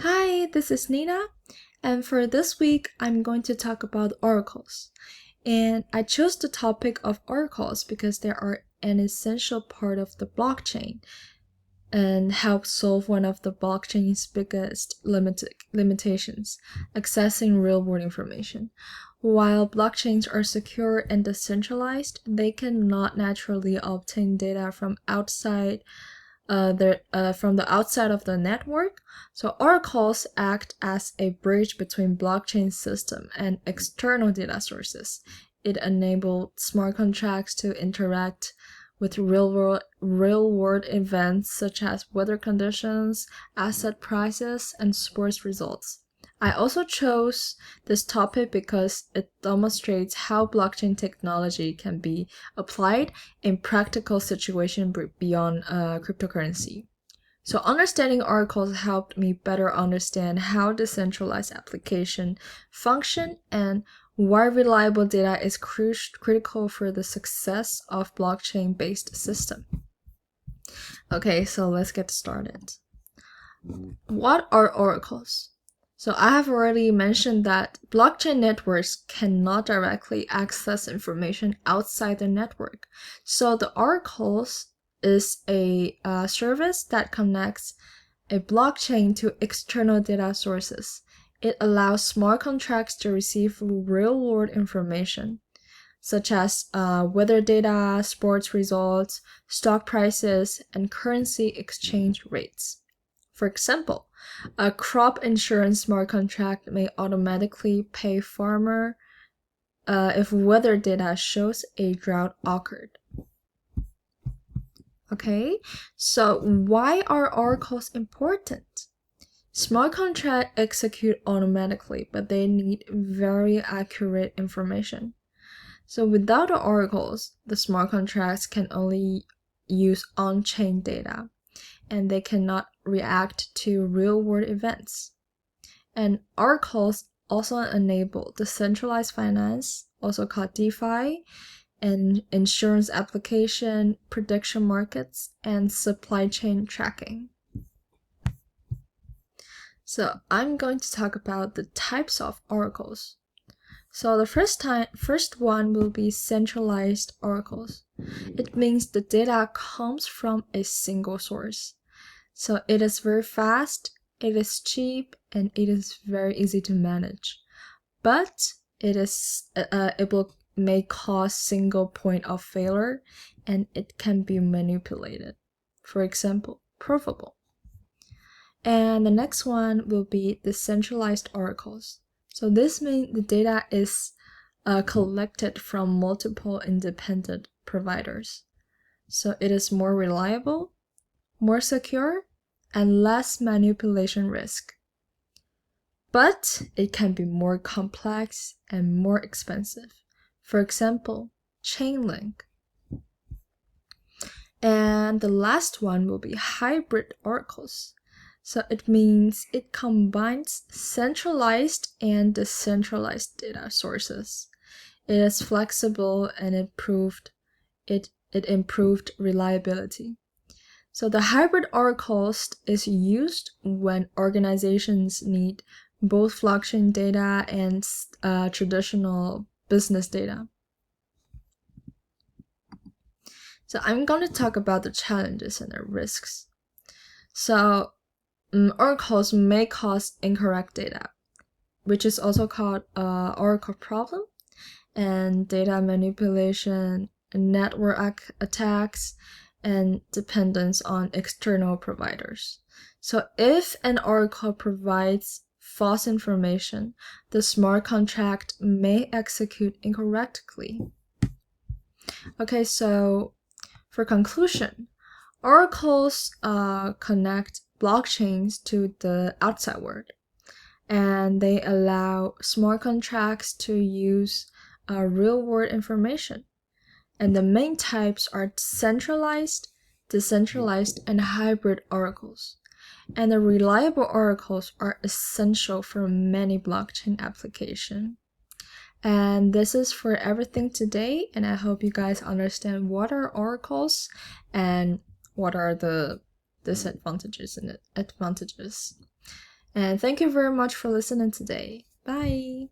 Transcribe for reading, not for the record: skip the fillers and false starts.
Hi, this is Nina, and for this week, I'm going to talk about oracles. And I chose the topic of oracles because they are an essential part of the blockchain and help solve one of the blockchain's biggest limitations, accessing real-world information. While blockchains are secure and decentralized, they cannot naturally obtain data from from the outside of the network. So oracles act as a bridge between blockchain system and external data sources. It enabled smart contracts to interact with real-world events such as weather conditions, asset prices, and sports results. I also chose this topic because it demonstrates how blockchain technology can be applied in practical situations beyond cryptocurrency. So understanding oracles helped me better understand how decentralized application function and why reliable data is critical for the success of blockchain-based system. Okay, so let's get started. What are oracles? So I have already mentioned that blockchain networks cannot directly access information outside the network. So the oracles is a service that connects a blockchain to external data sources. It allows smart contracts to receive real-world information, such as weather data, sports results, stock prices, and currency exchange rates. For example, a crop insurance smart contract may automatically pay farmer if weather data shows a drought occurred. Okay, so why are oracles important? Smart contracts execute automatically, but they need very accurate information. So without the oracles, the smart contracts can only use on-chain data, and they cannot react to real-world events. And oracles also enable decentralized finance, also called DeFi, and insurance application, prediction markets, and supply chain tracking. So I'm going to talk about the types of oracles. So the first one will be centralized oracles. It means the data comes from a single source. So it is very fast, it is cheap, and it is very easy to manage. But it may cause single point of failure, and it can be manipulated. For example, provable. And the next one will be decentralized oracles. So this means the data is collected from multiple independent providers. So it is more reliable, more secure, and less manipulation risk. But it can be more complex and more expensive. For example, Chainlink. And the last one will be hybrid oracles. So it means it combines centralized and decentralized data sources. It is flexible and it improved reliability. So the hybrid oracles is used when organizations need both blockchain data and traditional business data. So I'm going to talk about the challenges and the risks. So oracles may cause incorrect data, which is also called oracle problem, and data manipulation, network attacks, and dependence on external providers. So if an oracle provides false information, the smart contract may execute incorrectly. Okay, so for conclusion, oracles connect blockchains to the outside world, and they allow smart contracts to use real-world information. And the main types are centralized, decentralized, and hybrid oracles. And the reliable oracles are essential for many blockchain applications. And this is for everything today, and I hope you guys understand what are oracles and what are the disadvantages and advantages. And thank you very much for listening today. Bye.